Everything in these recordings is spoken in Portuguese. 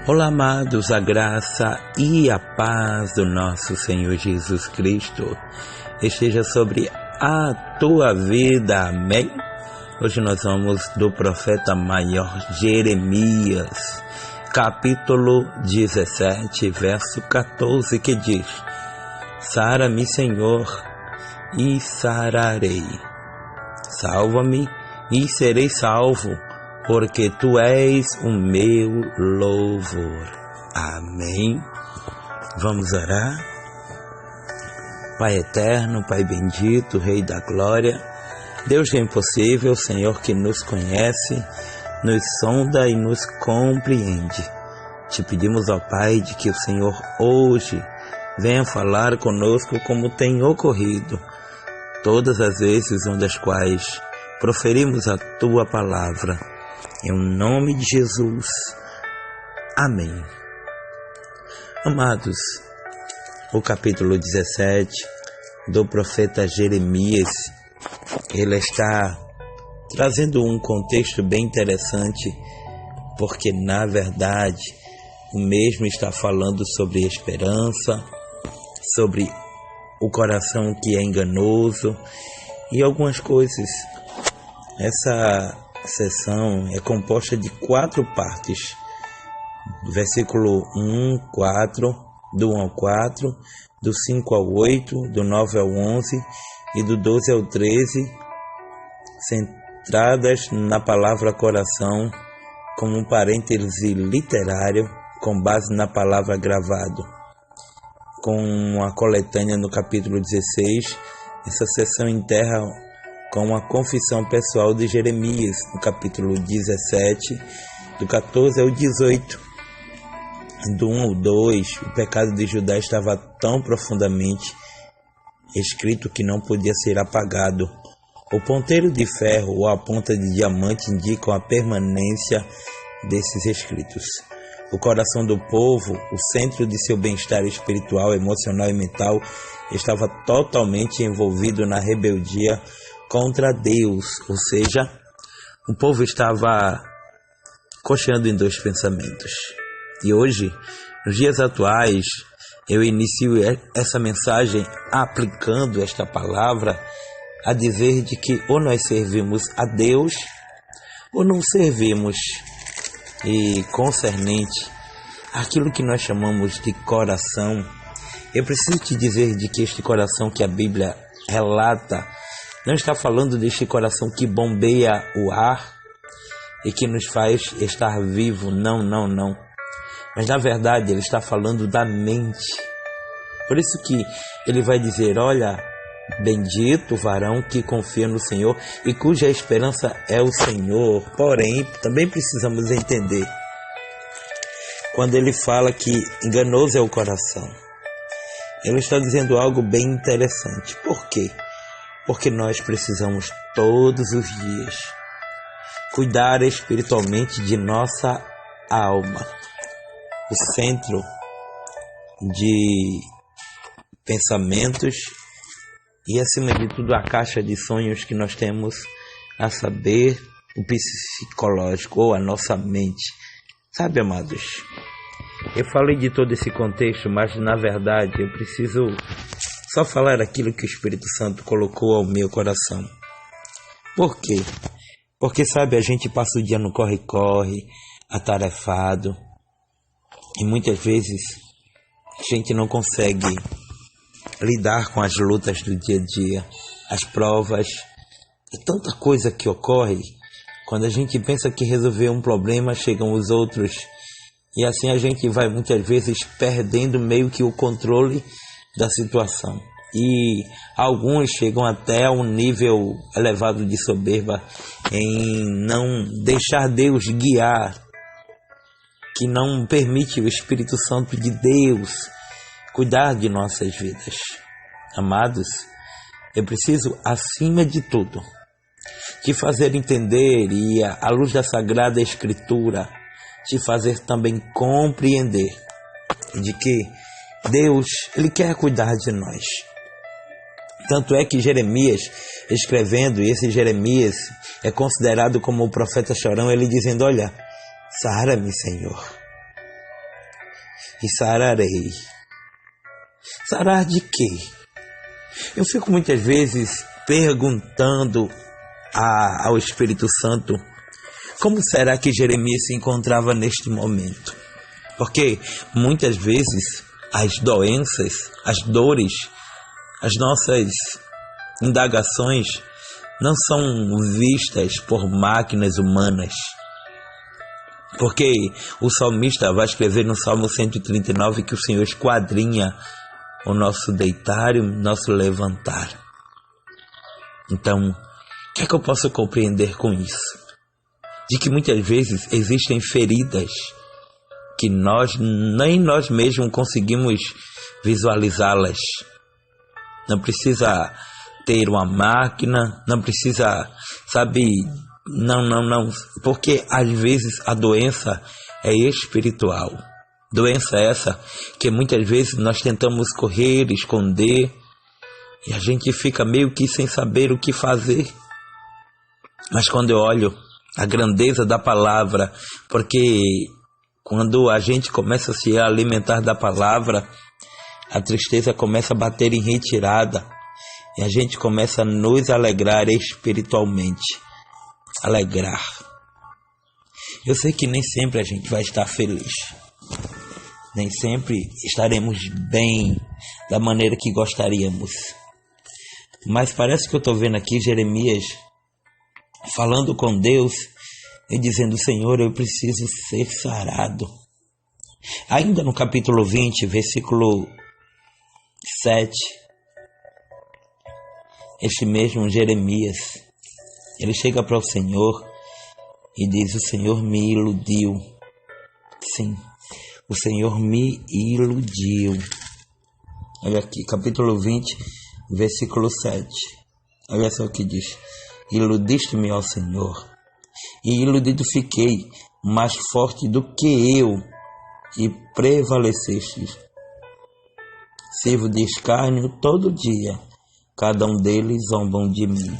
Olá, amados, a graça e a paz do nosso Senhor Jesus Cristo esteja sobre a tua vida, amém? Hoje nós vamos do profeta maior Jeremias, capítulo 17, verso 14, que diz: Sara-me, Senhor, e sararei. Salva-me e serei salvo, porque tu és o meu louvor. Amém. Vamos orar. Pai eterno, Pai bendito, Rei da glória, Deus do impossível, Senhor que nos conhece, nos sonda e nos compreende. Te pedimos, ó Pai, de que o Senhor hoje venha falar conosco como tem ocorrido todas as vezes onde as quais proferimos a tua palavra. Em nome de Jesus. Amém. Amados, o capítulo 17 do profeta Jeremias, ele está trazendo um contexto bem interessante, porque na verdade o mesmo está falando sobre esperança, sobre o coração que é enganoso e algumas coisas. Essa sessão é composta de 4 partes, do versículo 1, 4, do 1 ao 4, do 5 ao 8, do 9 ao 11 e do 12 ao 13, centradas na palavra coração como um parêntese literário com base na palavra gravado. Com a coletânea no capítulo 16, essa sessão enterra com a confissão pessoal de Jeremias, no capítulo 17, do 14 ao 18. Do 1 ao 2, o pecado de Judá estava tão profundamente escrito que não podia ser apagado. O ponteiro de ferro ou a ponta de diamante indicam a permanência desses escritos. O coração do povo, o centro de seu bem-estar espiritual, emocional e mental, estava totalmente envolvido na rebeldia contra Deus, ou seja, o povo estava cocheando em 2 pensamentos. E hoje, nos dias atuais, eu inicio essa mensagem aplicando esta palavra a dizer de que ou nós servimos a Deus ou não servimos. E concernente àquilo que nós chamamos de coração, eu preciso te dizer de que este coração que a Bíblia relata não está falando deste coração que bombeia o ar e que nos faz estar vivo, não. Mas na verdade ele está falando da mente. Por isso que ele vai dizer: olha, bendito o varão que confia no Senhor e cuja esperança é o Senhor. Porém, também precisamos entender, quando ele fala que enganoso é o coração, ele está dizendo algo bem interessante. Por quê? Porque nós precisamos todos os dias cuidar espiritualmente de nossa alma, o centro de pensamentos e, acima de tudo, a caixa de sonhos que nós temos, a saber, o psicológico ou a nossa mente. Sabe, amados, eu falei de todo esse contexto, mas na verdade eu preciso só falar aquilo que o Espírito Santo colocou ao meu coração. Por quê? Porque, sabe, a gente passa o dia no corre-corre, atarefado, e muitas vezes a gente não consegue lidar com as lutas do dia a dia, as provas, e tanta coisa que ocorre. Quando a gente pensa que resolveu um problema, chegam os outros, e assim a gente vai muitas vezes perdendo meio que o controle da situação. E alguns chegam até a um nível elevado de soberba em não deixar Deus guiar, que não permite o Espírito Santo de Deus cuidar de nossas vidas. Amados, eu preciso, acima de tudo, te fazer entender, e à luz da Sagrada Escritura, te fazer também compreender de que Deus, Ele quer cuidar de nós. Tanto é que Jeremias, escrevendo, e esse Jeremias é considerado como o profeta chorão, ele dizendo: olha, sara-me, Senhor. e sararei. Sarar de quê? Eu fico muitas vezes perguntando ao Espírito Santo como será que Jeremias se encontrava neste momento. Porque muitas vezes as doenças, as dores, as nossas indagações não são vistas por máquinas humanas. Porque o salmista vai escrever no Salmo 139 que o Senhor esquadrinha o nosso deitar e o nosso levantar. Então, o que é que eu posso compreender com isso? De que muitas vezes existem feridas que nem nós mesmos conseguimos visualizá-las. Não precisa ter uma máquina, não precisa, não, porque às vezes a doença é espiritual. Doença essa que muitas vezes nós tentamos correr, esconder, e a gente fica meio que sem saber o que fazer. Mas quando eu olho a grandeza da palavra, porque quando a gente começa a se alimentar da palavra, a tristeza começa a bater em retirada, e a gente começa a nos alegrar espiritualmente. Alegrar. Eu sei que nem sempre a gente vai estar feliz. Nem sempre estaremos bem da maneira que gostaríamos. Mas parece que eu estou vendo aqui Jeremias falando com Deus e dizendo: Senhor, eu preciso ser sarado. Ainda no capítulo 20, versículo 7, este mesmo Jeremias, ele chega para o Senhor e diz: o Senhor me iludiu. Sim, o Senhor me iludiu. Olha aqui, capítulo 20, versículo 7. Olha só o que diz: iludiste-me, ó Senhor, e iludido fiquei, mais forte do que eu, e prevaleceste. Sirvo de escárnio todo dia, cada um deles zombam de mim.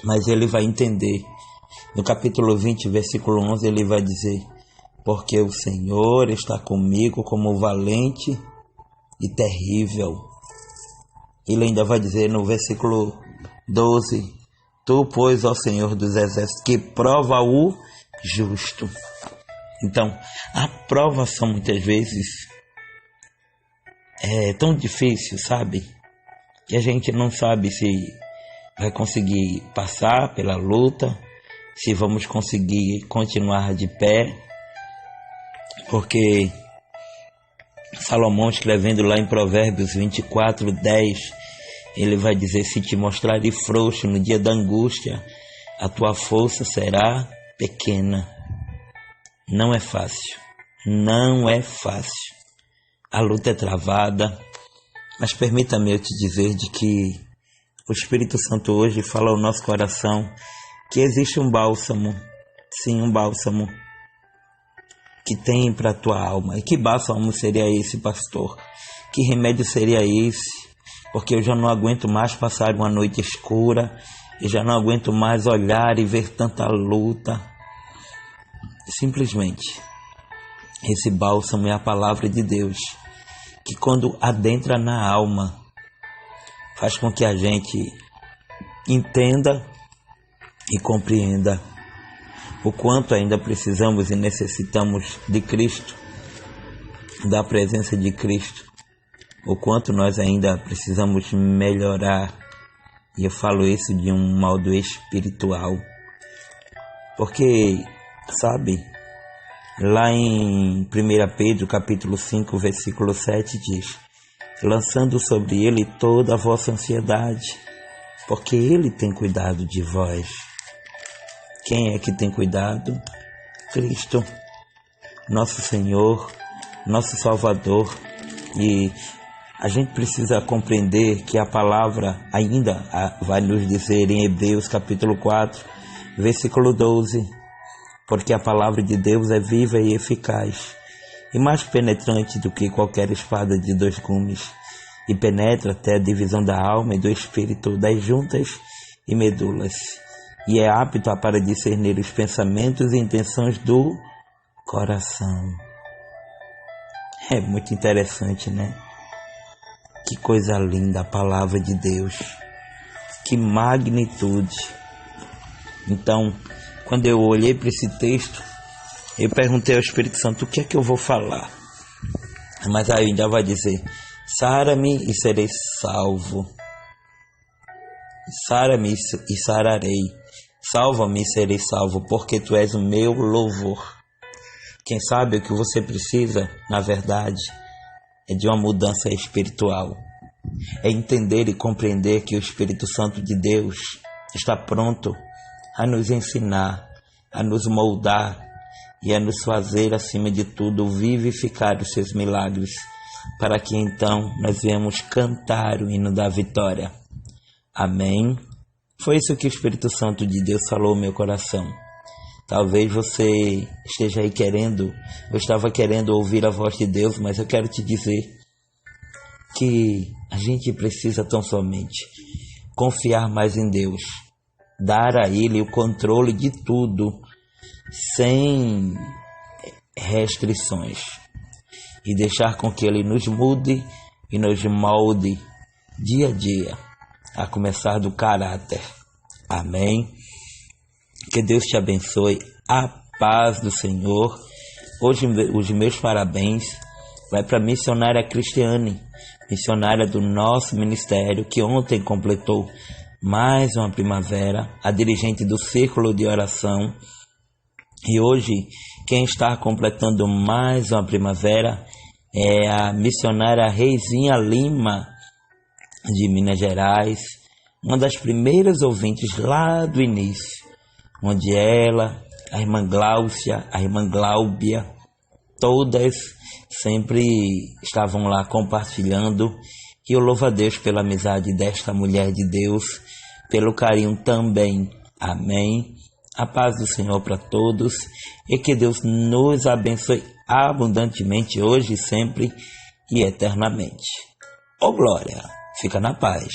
Mas ele vai entender. No capítulo 20, versículo 11, ele vai dizer: porque o Senhor está comigo como valente e terrível. Ele ainda vai dizer no versículo 12: tu, pois, ó Senhor dos exércitos, que prova o justo. Então, a provação muitas vezes é tão difícil, sabe? Que a gente não sabe se vai conseguir passar pela luta, se vamos conseguir continuar de pé. Porque Salomão, escrevendo lá em Provérbios 24:10, ele vai dizer: se te mostrares frouxo no dia da angústia, a tua força será pequena. Não é fácil, não é fácil. A luta é travada, mas permita-me eu te dizer de que o Espírito Santo hoje fala ao nosso coração que existe um bálsamo, sim, um bálsamo que tem para a tua alma. E que bálsamo seria esse, pastor? Que remédio seria esse? Porque eu já não aguento mais passar uma noite escura, eu já não aguento mais olhar e ver tanta luta. Simplesmente, esse bálsamo é a palavra de Deus, que quando adentra na alma, faz com que a gente entenda e compreenda o quanto ainda precisamos e necessitamos de Cristo, da presença de Cristo, o quanto nós ainda precisamos melhorar. E eu falo isso de um modo espiritual, porque, sabe, lá em 1 Pedro capítulo 5, versículo 7 diz: lançando sobre ele toda a vossa ansiedade, porque ele tem cuidado de vós. Quem é que tem cuidado? Cristo, nosso Senhor, nosso Salvador. E a gente precisa compreender que a palavra ainda vai nos dizer em Hebreus capítulo 4, versículo 12, porque a palavra de Deus é viva e eficaz, e mais penetrante do que qualquer espada de 2 gumes, e penetra até a divisão da alma e do espírito, das juntas e medulas, e é apto para discernir os pensamentos e intenções do coração. É muito interessante, né? Que coisa linda a palavra de Deus. Que magnitude. Então, quando eu olhei para esse texto, eu perguntei ao Espírito Santo, o que é que eu vou falar? Mas aí ainda vai dizer, sara-me e serei salvo. Sara-me e sararei. Salva-me e serei salvo, porque tu és o meu louvor. Quem sabe o que você precisa, na verdade, é de uma mudança espiritual. É entender e compreender que o Espírito Santo de Deus está pronto a nos ensinar, a nos moldar e a nos fazer, acima de tudo, vivificar os seus milagres, para que então nós venhamos cantar o hino da vitória. Amém? Foi isso que o Espírito Santo de Deus falou no meu coração. Talvez você esteja aí querendo, eu estava querendo ouvir a voz de Deus, mas eu quero te dizer que a gente precisa tão somente confiar mais em Deus, dar a Ele o controle de tudo, sem restrições, e deixar com que Ele nos mude e nos molde dia a dia, a começar do caráter. Amém? Que Deus te abençoe, a paz do Senhor. Hoje os meus parabéns vai para a missionária Cristiane, missionária do nosso ministério, que ontem completou mais uma primavera, a dirigente do Círculo de Oração. E hoje quem está completando mais uma primavera é a missionária Reizinha Lima, de Minas Gerais, uma das primeiras ouvintes lá do início, onde ela, a irmã Gláucia, a irmã Gláubia, todas sempre estavam lá compartilhando. E eu louvo a Deus pela amizade desta mulher de Deus, pelo carinho também. Amém? A paz do Senhor para todos e que Deus nos abençoe abundantemente hoje, sempre e eternamente. Ô glória, fica na paz.